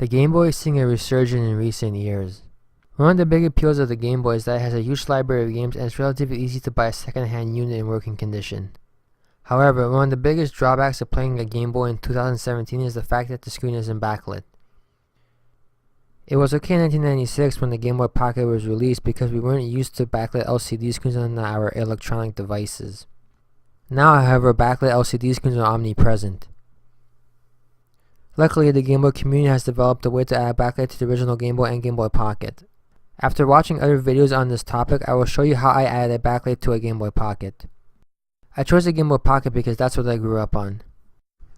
The Game Boy is seeing a resurgence in recent years. One of the big appeals of the Game Boy is that it has a huge library of games and it's relatively easy to buy a second-hand unit in working condition. However, one of the biggest drawbacks of playing a Game Boy in 2017 is the fact that the screen isn't backlit. It was okay in 1996 when the Game Boy Pocket was released because we weren't used to backlit LCD screens on our electronic devices. Now, however, backlit LCD screens are omnipresent. Luckily, the Game Boy community has developed a way to add backlight to the original Game Boy and Game Boy Pocket. After watching other videos on this topic, I will show you how I added a backlight to a Game Boy Pocket. I chose the Game Boy Pocket because that's what I grew up on.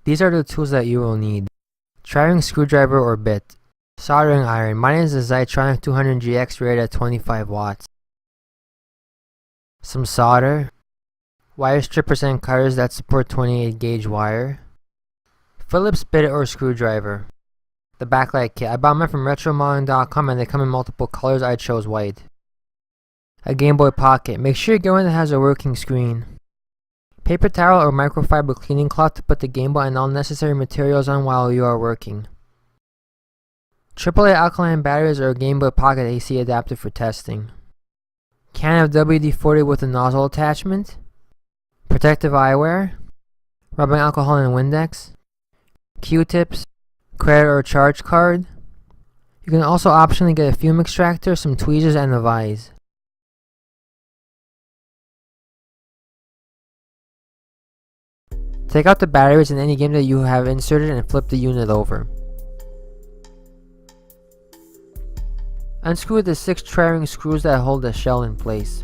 These are the tools that you will need. Tri-ring screwdriver or bit. Soldering iron. Mine is a Zytronic 200GX rated at 25 watts. Some solder. Wire strippers and cutters that support 28 gauge wire. Phillips bit or screwdriver. The backlight kit. I bought mine from retromodeling.com and they come in multiple colors. I chose white. A Game Boy Pocket. Make sure you get one that has a working screen. Paper towel or microfiber cleaning cloth to put the Game Boy and all necessary materials on while you are working. AAA alkaline batteries or a Game Boy Pocket AC adapter for testing. Can of WD-40 with a nozzle attachment. Protective eyewear. Rubbing alcohol and Windex. Q-tips, credit or charge card. You can also optionally get a fume extractor, some tweezers, and a vise. Take out the batteries in any game that you have inserted and flip the unit over. Unscrew the 6 tri-ring screws that hold the shell in place.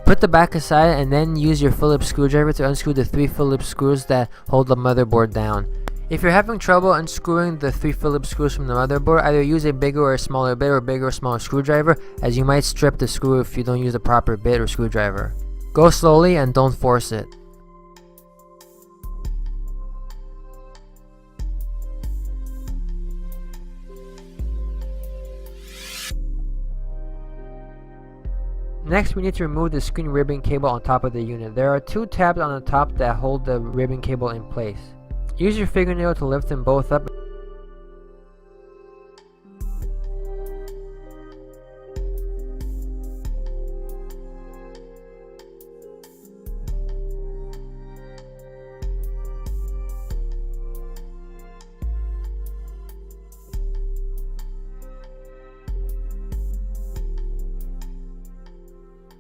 Put the back aside and then use your Phillips screwdriver to unscrew the 3 Phillips screws that hold the motherboard down. If you're having trouble unscrewing the 3 Phillips screws from the motherboard, either use a bigger or a smaller bit or bigger or smaller screwdriver, as you might strip the screw if you don't use the proper bit or screwdriver. Go slowly and don't force it. Next, we need to remove the screen ribbon cable on top of the unit. There are 2 tabs on the top that hold the ribbon cable in place. Use your fingernail to lift them both up.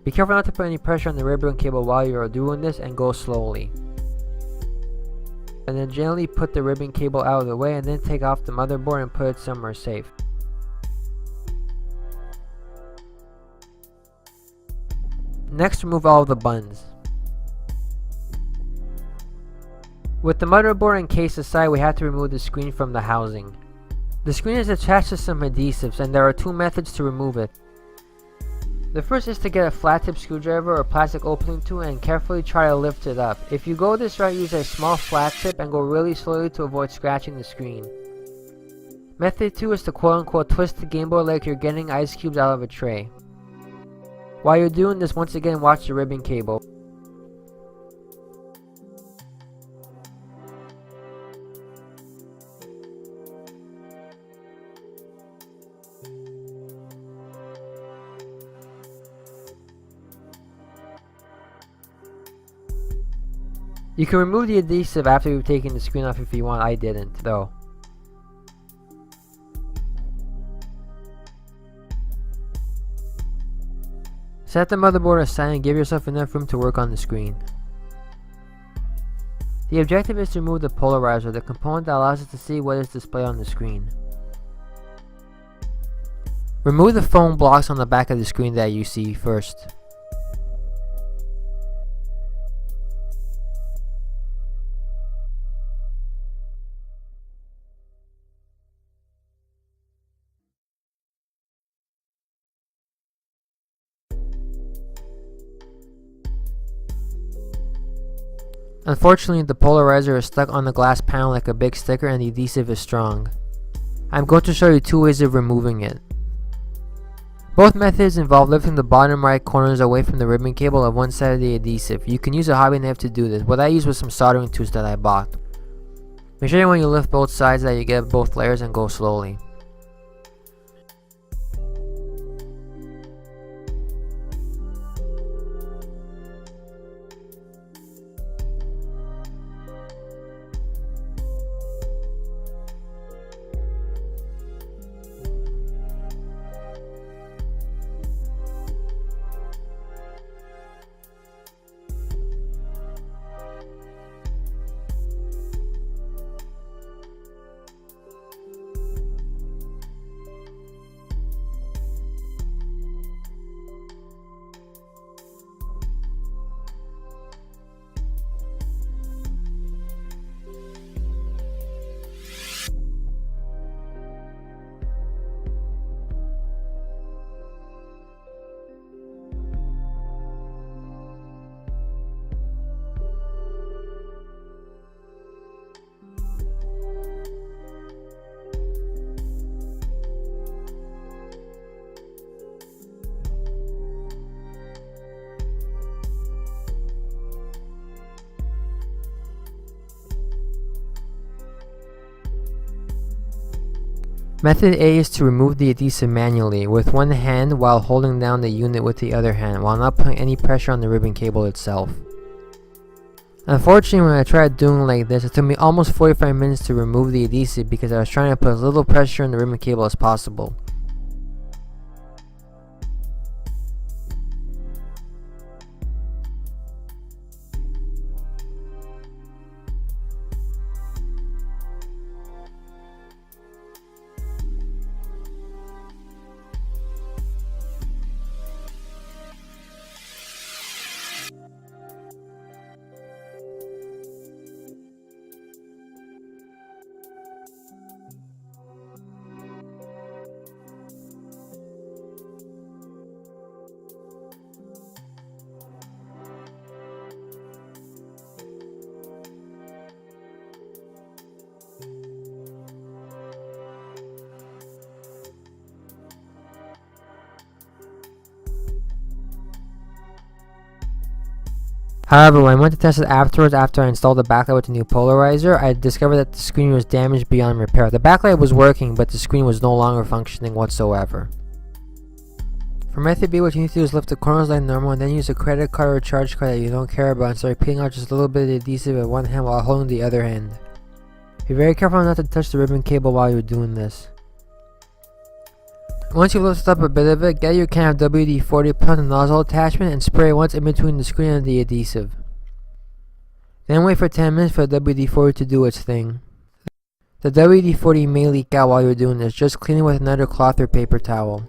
Be careful not to put any pressure on the ribbon cable while you are doing this and go slowly. And then gently put the ribbon cable out of the way and then take off the motherboard and put it somewhere safe. Next, remove all of the buttons. With the motherboard and case aside, we have to remove the screen from the housing. The screen is attached to some adhesives and there are 2 methods to remove it. The first is to get a flat tip screwdriver or plastic opening tool and carefully try to lift it up. If you go this route, use a small flat tip and go really slowly to avoid scratching the screen. Method 2 is to quote-unquote twist the Game Boy like you're getting ice cubes out of a tray. While you're doing this, once again watch the ribbon cable. You can remove the adhesive after you've taken the screen off if you want. I didn't, though. Set the motherboard aside and give yourself enough room to work on the screen. The objective is to remove the polarizer, the component that allows us to see what is displayed on the screen. Remove the foam blocks on the back of the screen that you see first. Unfortunately, the polarizer is stuck on the glass panel like a big sticker and the adhesive is strong. I'm going to show you two ways of removing it. Both methods involve lifting the bottom right corners away from the ribbon cable of one side of the adhesive. You can use a hobby knife to do this. What I used was some soldering tools that I bought. Make sure when you lift both sides that you get both layers and go slowly. Method A is to remove the adhesive manually with one hand while holding down the unit with the other hand while not putting any pressure on the ribbon cable itself. Unfortunately, when I tried doing like this, it took me almost 45 minutes to remove the adhesive because I was trying to put as little pressure on the ribbon cable as possible. However, when I went to test it afterwards after I installed the backlight with the new polarizer, I discovered that the screen was damaged beyond repair. The backlight was working, but the screen was no longer functioning whatsoever. For method B, what you need to do is lift the corners like normal and then use a credit card or a charge card that you don't care about and start peeling out just a little bit of the adhesive with one hand while holding the other hand. Be very careful not to touch the ribbon cable while you're doing this. Once you've lifted up a bit of it, get your can of WD-40, put on the nozzle attachment, and spray once in between the screen and the adhesive. Then wait for 10 minutes for the WD-40 to do its thing. The WD-40 may leak out while you're doing this, just clean it with another cloth or paper towel.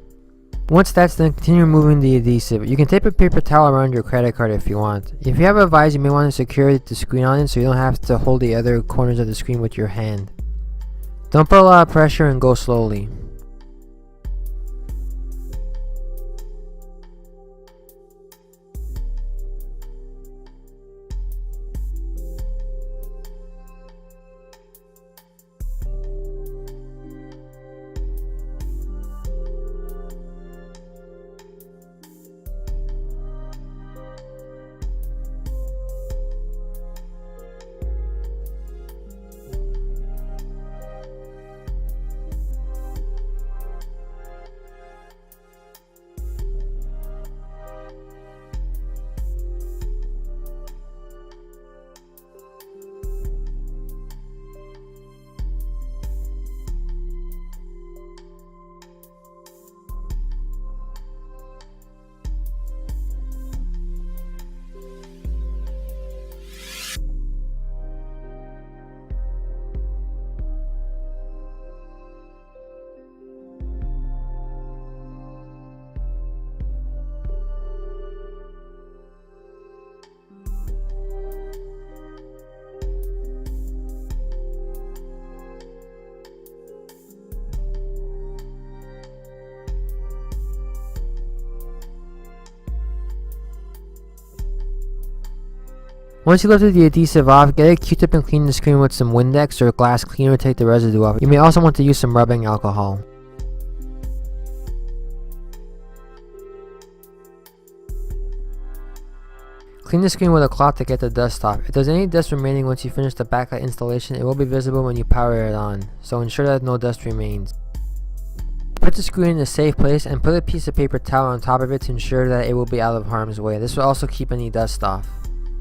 Once that's done, continue removing the adhesive. You can tape a paper towel around your credit card if you want. If you have a vise, you may want to secure the screen on it so you don't have to hold the other corners of the screen with your hand. Don't put a lot of pressure and go slowly. Once you lifted the adhesive off, get a Q-tip and clean the screen with some Windex or glass cleaner to take the residue off. You may also want to use some rubbing alcohol. Clean the screen with a cloth to get the dust off. If there's any dust remaining once you finish the backlight installation, it will be visible when you power it on, so ensure that no dust remains. Put the screen in a safe place and put a piece of paper towel on top of it to ensure that it will be out of harm's way. This will also keep any dust off.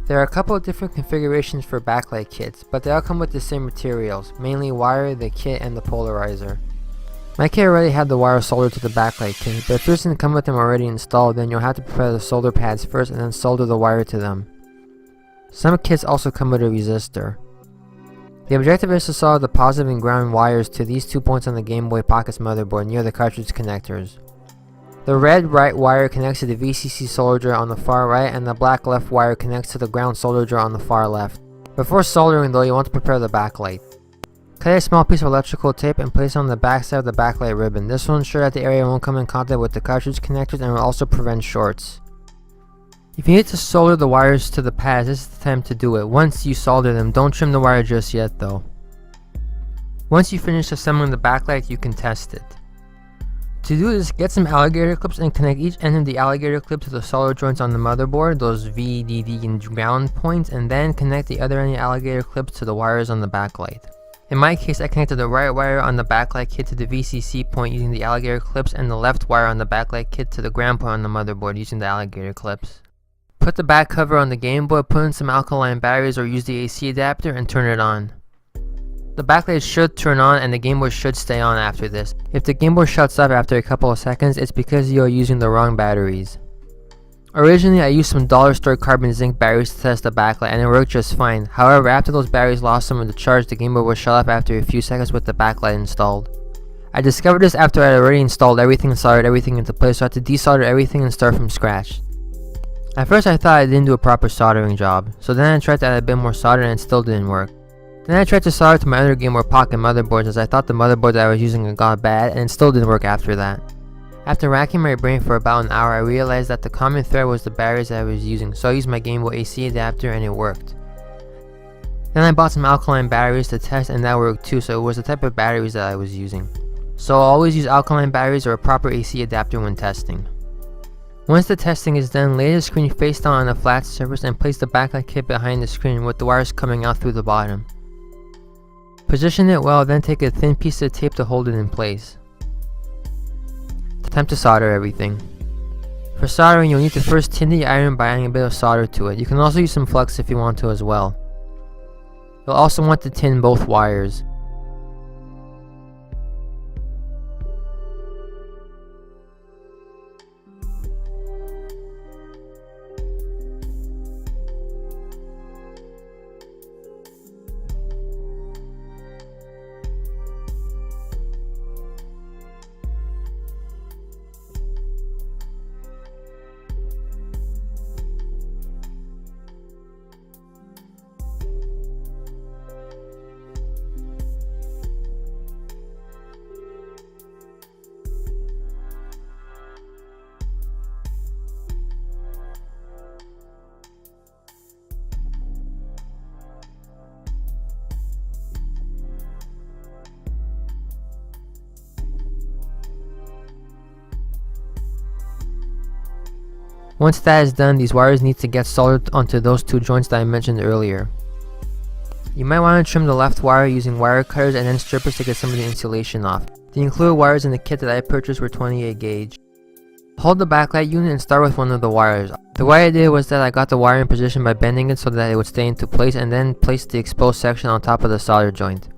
There are a couple of different configurations for backlight kits, but they all come with the same materials, mainly wire, the kit, and the polarizer. My kit already had the wire soldered to the backlight kit, but if yours didn't come with them already installed, then you'll have to prepare the solder pads first and then solder the wire to them. Some kits also come with a resistor. The objective is to solder the positive and ground wires to these 2 points on the Gameboy Pocket's motherboard near the cartridge connectors. The red right wire connects to the VCC solder on the far right, and the black left wire connects to the ground solder on the far left. Before soldering though, you want to prepare the backlight. Cut a small piece of electrical tape and place it on the back side of the backlight ribbon. This will ensure that the area won't come in contact with the cartridge connectors and will also prevent shorts. If you need to solder the wires to the pads, this is the time to do it. Once you solder them, don't trim the wire just yet though. Once you finish assembling the backlight, you can test it. To do this, get some alligator clips and connect each end of the alligator clip to the solder joints on the motherboard, those V, D, D, and ground points, and then connect the other end of the alligator clips to the wires on the backlight. In my case, I connected the right wire on the backlight kit to the VCC point using the alligator clips and the left wire on the backlight kit to the ground point on the motherboard using the alligator clips. Put the back cover on the Game Boy, put in some alkaline batteries or use the AC adapter and turn it on. The backlight should turn on and the Game Boy should stay on after this. If the Game Boy shuts off after a couple of seconds, it's because you are using the wrong batteries. Originally, I used some dollar store carbon zinc batteries to test the backlight and it worked just fine. However, after those batteries lost some of the charge, the Game Boy would shut off after a few seconds with the backlight installed. I discovered this after I had already installed everything and soldered everything into place, so I had to desolder everything and start from scratch. At first I thought I didn't do a proper soldering job, so then I tried to add a bit more solder and it still didn't work. Then I tried to solder to my other Gameboy Pocket motherboards as I thought the motherboard that I was using had got bad and it still didn't work after that. After racking my brain for about an hour, I realized that the common thread was the batteries that I was using, so I used my Game Boy AC adapter and it worked. Then I bought some alkaline batteries to test and that worked too, so it was the type of batteries that I was using. So I'll always use alkaline batteries or a proper AC adapter when testing. Once the testing is done, lay the screen face down on a flat surface and place the backlight kit behind the screen with the wires coming out through the bottom. Position it well, then take a thin piece of tape to hold it in place. Time to solder everything. For soldering, you'll need to first tin the iron by adding a bit of solder to it. You can also use some flux if you want to as well. You'll also want to tin both wires. Once that is done, these wires need to get soldered onto those two joints that I mentioned earlier. You might want to trim the left wire using wire cutters and then strippers to get some of the insulation off. The included wires in the kit that I purchased were 28 gauge. Hold the backlight unit and start with one of the wires. The way I did was that I got the wire in position by bending it so that it would stay into place and then placed the exposed section on top of the solder joint.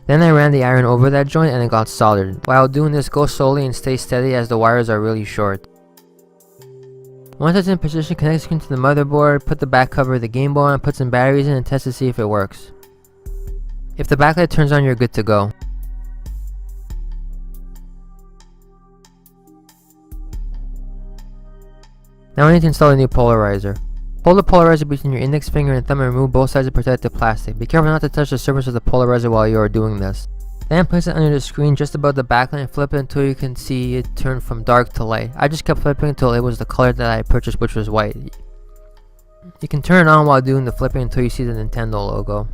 Then I ran the iron over that joint and it got soldered. While doing this, go slowly and stay steady as the wires are really short. Once it's in position, connect the screen to the motherboard, put the back cover of the Game Boy on, put some batteries in and test to see if it works. If the backlight turns on, you're good to go. Now I need to install a new polarizer. Hold the polarizer between your index finger and thumb and remove both sides of protective plastic. Be careful not to touch the surface of the polarizer while you are doing this. Then place it under the screen just above the backlight and flip it until you can see it turn from dark to light. I just kept flipping until it was the color that I purchased, which was white. You can turn it on while doing the flipping until you see the Nintendo logo.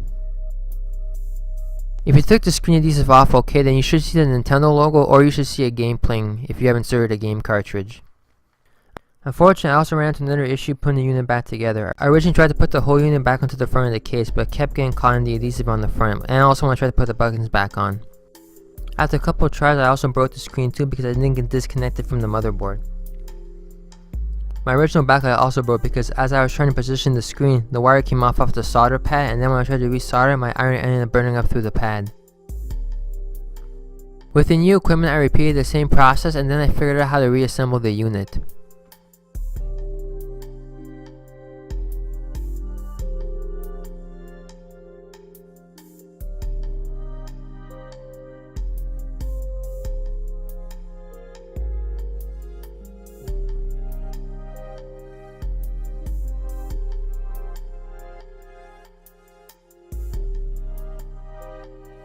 If you took the screen adhesive off okay, then you should see the Nintendo logo, or you should see a game playing if you have inserted a game cartridge. Unfortunately, I also ran into another issue putting the unit back together. I originally tried to put the whole unit back onto the front of the case, but kept getting caught in the adhesive on the front, and I also want to try to put the buttons back on. After a couple of tries, I also broke the screen too because I didn't get disconnected from the motherboard. My original backlight also broke because as I was trying to position the screen, the wire came off the solder pad, and then when I tried to resolder, my iron ended up burning up through the pad. With the new equipment, I repeated the same process, and then I figured out how to reassemble the unit.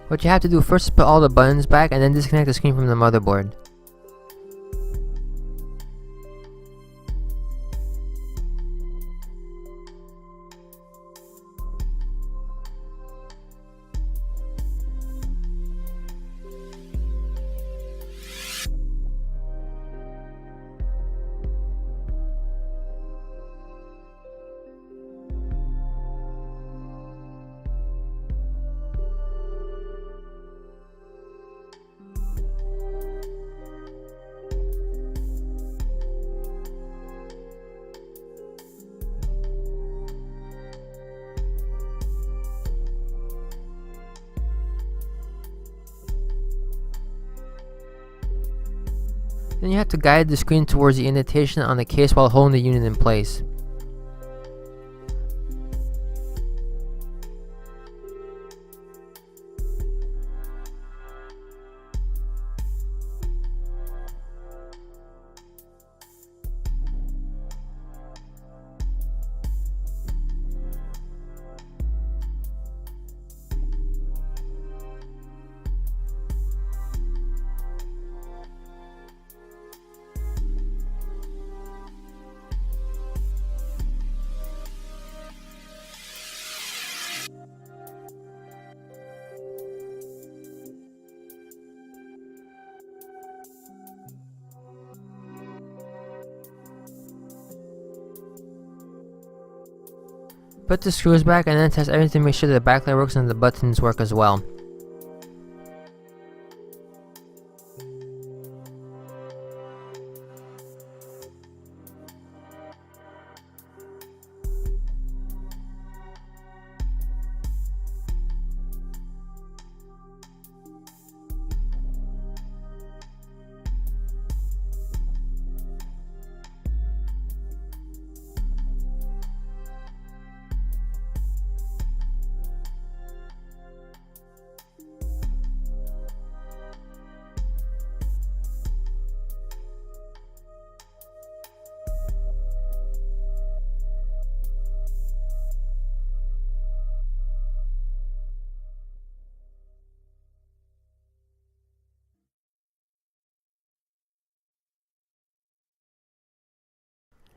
What you have to do first is put all the buttons back and then disconnect the screen from the motherboard. Then you have to guide the screen towards the indentation on the case while holding the unit in place. Put the screws back and then test everything to make sure that the backlight works and the buttons work as well.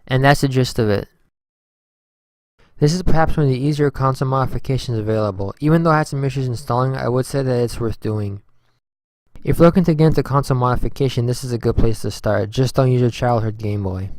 And that's the gist of it. This is perhaps one of the easier console modifications available. Even though I had some issues installing it, I would say that it's worth doing. If you're looking to get into console modification, this is a good place to start. Just don't use your childhood Game Boy.